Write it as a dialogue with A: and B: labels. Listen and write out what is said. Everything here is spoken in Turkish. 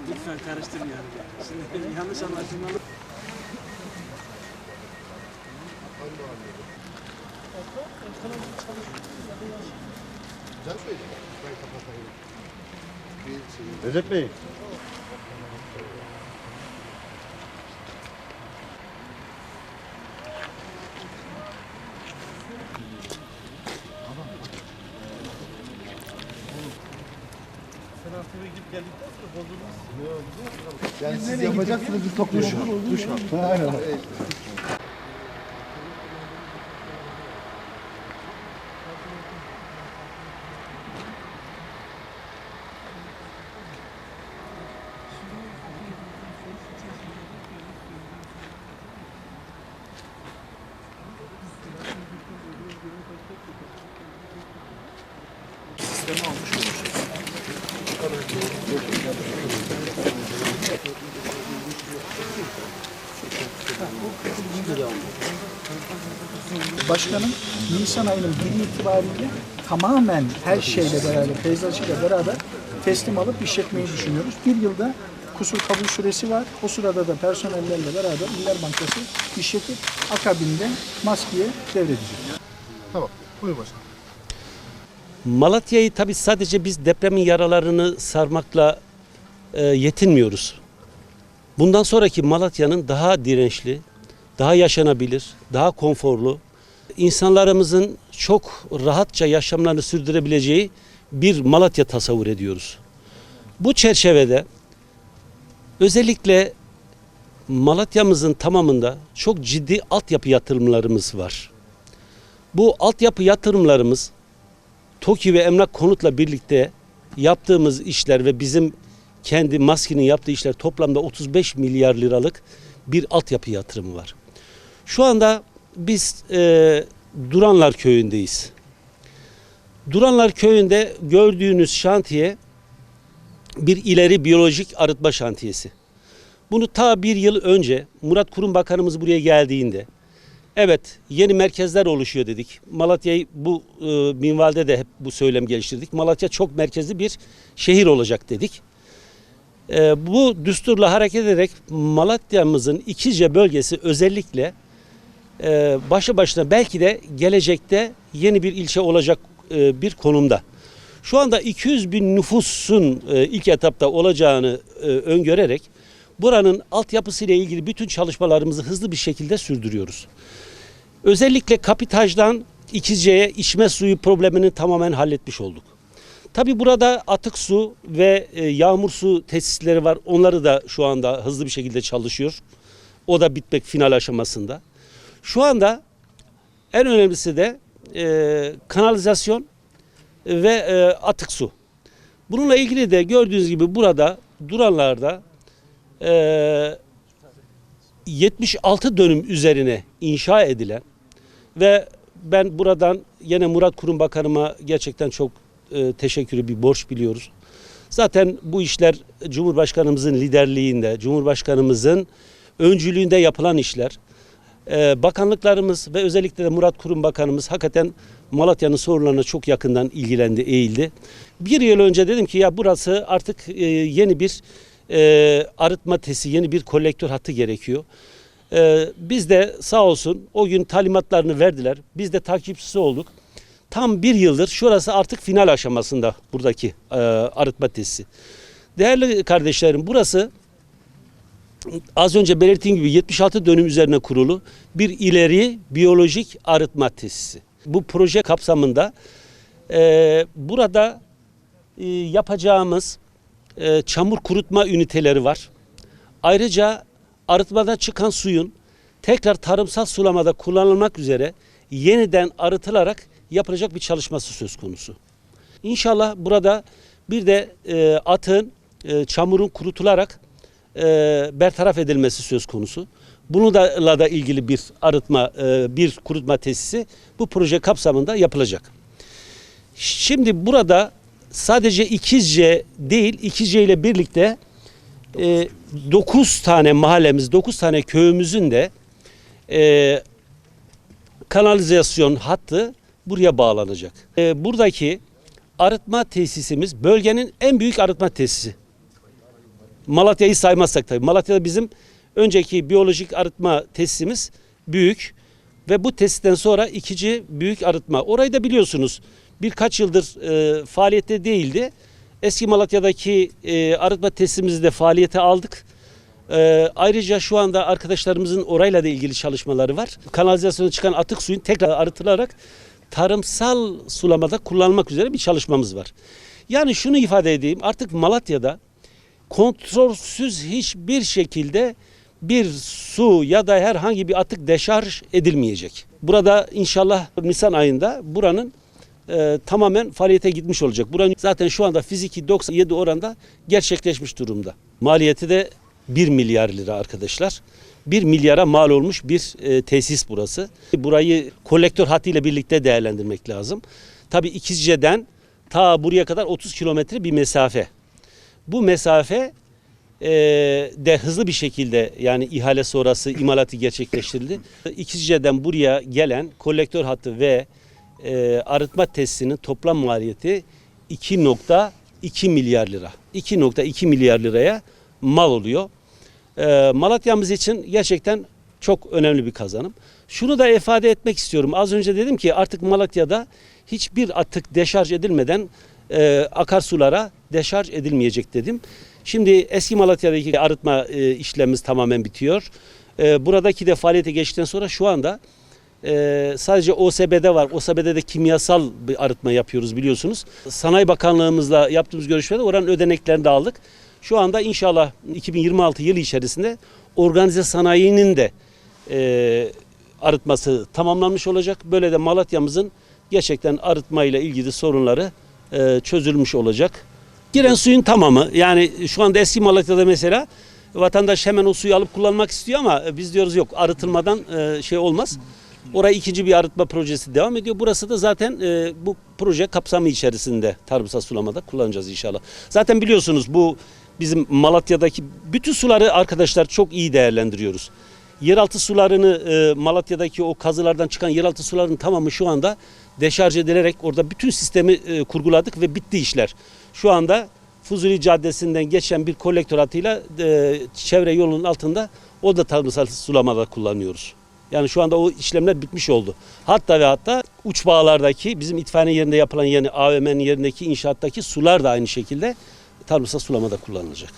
A: Lütfen karıştırmayalım. Şimdi yanlış anlaşılmalı.
B: Recep Bey.
C: Yani siz yapacaksınız, biz topluyoruz. Duş al. Aynen. Sistemi almış olmuş.
D: Başkanım, Nisan ayının 1 itibariyle tamamen her şeyle beraber, peyzajıyla beraber teslim alıp işletmeyi düşünüyoruz. Bir yılda kusur kabul süresi var. O sırada da personellerle beraber İller Bankası işletip akabinde maskeye devredecek.
C: Tamam, buyur başkanım.
E: Malatya'yı tabii sadece biz depremin yaralarını sarmakla yetinmiyoruz. Bundan sonraki Malatya'nın daha dirençli, daha yaşanabilir, daha konforlu, insanlarımızın çok rahatça yaşamlarını sürdürebileceği bir Malatya tasavvur ediyoruz. Bu çerçevede özellikle Malatya'mızın tamamında çok ciddi altyapı yatırımlarımız var. Bu altyapı yatırımlarımız TOKİ ve Emlak Konut'la birlikte yaptığımız işler ve bizim kendi MASKİ'nin yaptığı işler toplamda 35 milyar liralık bir altyapı yatırımı var. Şu anda biz Duranlar Köyü'ndeyiz. Duranlar Köyü'nde gördüğünüz şantiye bir ileri biyolojik arıtma şantiyesi. Bunu ta bir yıl önce Murat Kurum Bakanımız buraya geldiğinde evet yeni merkezler oluşuyor dedik. Malatya'yı bu minvalde de hep bu söylem geliştirdik. Malatya çok merkezli bir şehir olacak dedik. Bu düsturla hareket ederek Malatya'mızın İkizce bölgesi özellikle başlı başına belki de gelecekte yeni bir ilçe olacak bir konumda. Şu anda 200 bin nüfusun ilk etapta olacağını öngörerek buranın altyapısıyla ilgili bütün çalışmalarımızı hızlı bir şekilde sürdürüyoruz. Özellikle Kapitaj'dan İkizce'ye içme suyu problemini tamamen halletmiş olduk. Tabii burada atık su ve yağmur su tesisleri var. Onları da şu anda hızlı bir şekilde çalışıyor. O da bitmek final aşamasında. Şu anda en önemlisi de kanalizasyon ve atık su. Bununla ilgili de gördüğünüz gibi burada Duranlar'da 76 dönüm üzerine inşa edilen ve ben buradan yine Murat Kurum Bakanıma gerçekten çok teşekkürü bir borç biliyoruz. Zaten bu işler Cumhurbaşkanımızın liderliğinde, Cumhurbaşkanımızın öncülüğünde yapılan işler. Bakanlıklarımız ve özellikle de Murat Kurum Bakanımız hakikaten Malatya'nın sorunlarına çok yakından ilgilendi, eğildi. Bir yıl önce dedim ki ya burası artık yeni bir arıtma tesisi, yeni bir kolektör hattı gerekiyor. Biz de sağ olsun o gün talimatlarını verdiler. Biz de takipçisi olduk. Tam bir yıldır şurası artık final aşamasında buradaki arıtma tesisi. Değerli kardeşlerim burası az önce belirttiğim gibi 76 dönüm üzerine kurulu bir ileri biyolojik arıtma tesisi. Bu proje kapsamında burada yapacağımız çamur kurutma üniteleri var. Ayrıca arıtmadan çıkan suyun tekrar tarımsal sulamada kullanılmak üzere yeniden arıtılarak yapılacak bir çalışması söz konusu. İnşallah burada bir de atığın, çamurun kurutularak bertaraf edilmesi söz konusu. Bununla da ilgili bir arıtma, bir kurutma tesisi bu proje kapsamında yapılacak. Şimdi burada sadece İkizce değil, İkizce ile birlikte 9 tane mahallemiz, 9 tane köyümüzün de kanalizasyon hattı buraya bağlanacak. Buradaki arıtma tesisimiz bölgenin en büyük arıtma tesisi. Malatya'yı saymazsak tabii. Malatya'da bizim önceki biyolojik arıtma tesisimiz büyük ve bu tesisten sonra ikinci büyük arıtma. Orayı da biliyorsunuz birkaç yıldır faaliyette değildi. Eski Malatya'daki arıtma tesisimizi de faaliyete aldık. Ayrıca şu anda arkadaşlarımızın orayla da ilgili çalışmaları var. Kanalizasyona çıkan atık suyun tekrar arıtılarak tarımsal sulamada kullanılmak üzere bir çalışmamız var. Yani şunu ifade edeyim, artık Malatya'da kontrolsüz hiçbir şekilde bir su ya da herhangi bir atık deşarj edilmeyecek. Burada inşallah Nisan ayında buranın tamamen faaliyete gitmiş olacak. Buranın zaten şu anda fiziki 97 oranda gerçekleşmiş durumda. Maliyeti de 1 milyar lira arkadaşlar. 1 milyara mal olmuş bir tesis burası. Burayı kolektör hattıyla birlikte değerlendirmek lazım. Tabii İkizce'den ta buraya kadar 30 kilometre bir mesafe. Bu mesafe de hızlı bir şekilde yani ihale sonrası imalatı gerçekleştirildi. İkizce'den buraya gelen kolektör hattı ve arıtma tesisinin toplam maliyeti 2,2 milyar lira. 2,2 milyar liraya mal oluyor. Malatya'mız için gerçekten çok önemli bir kazanım. Şunu da ifade etmek istiyorum. Az önce dedim ki artık Malatya'da hiçbir atık deşarj edilmeden akarsulara deşarj edilmeyecek dedim. Şimdi eski Malatya'daki arıtma işlemimiz tamamen bitiyor. Buradaki de faaliyete geçtikten sonra şu anda sadece OSB'de var. OSB'de de kimyasal bir arıtma yapıyoruz biliyorsunuz. Sanayi Bakanlığımızla yaptığımız görüşmede oranın ödeneklerini de aldık. Şu anda inşallah 2026 yılı içerisinde organize sanayinin de arıtması tamamlanmış olacak. Böyle de Malatya'mızın gerçekten arıtmayla ilgili sorunları çözülmüş olacak. Giren suyun tamamı yani şu anda eski Malatya'da mesela vatandaş hemen o suyu alıp kullanmak istiyor ama biz diyoruz yok arıtılmadan şey olmaz. Oraya ikinci bir arıtma projesi devam ediyor. Burası da zaten bu proje kapsamı içerisinde tarımsal sulamada kullanacağız inşallah. Zaten biliyorsunuz bu bizim Malatya'daki bütün suları arkadaşlar çok iyi değerlendiriyoruz. Yeraltı sularını Malatya'daki o kazılardan çıkan yeraltı sularının tamamı şu anda deşarj edilerek orada bütün sistemi kurguladık ve bitti işler. Şu anda Fuzuli Caddesi'nden geçen bir kolektör hattıyla çevre yolunun altında o da tarımsal sulamada kullanıyoruz. Yani şu anda o işlemler bitmiş oldu. Hatta ve hatta uç bağlardaki bizim itfaiye yerinde yapılan yani AVM'nin yerindeki inşaattaki sular da aynı şekilde tarımsal sulamada kullanılacak.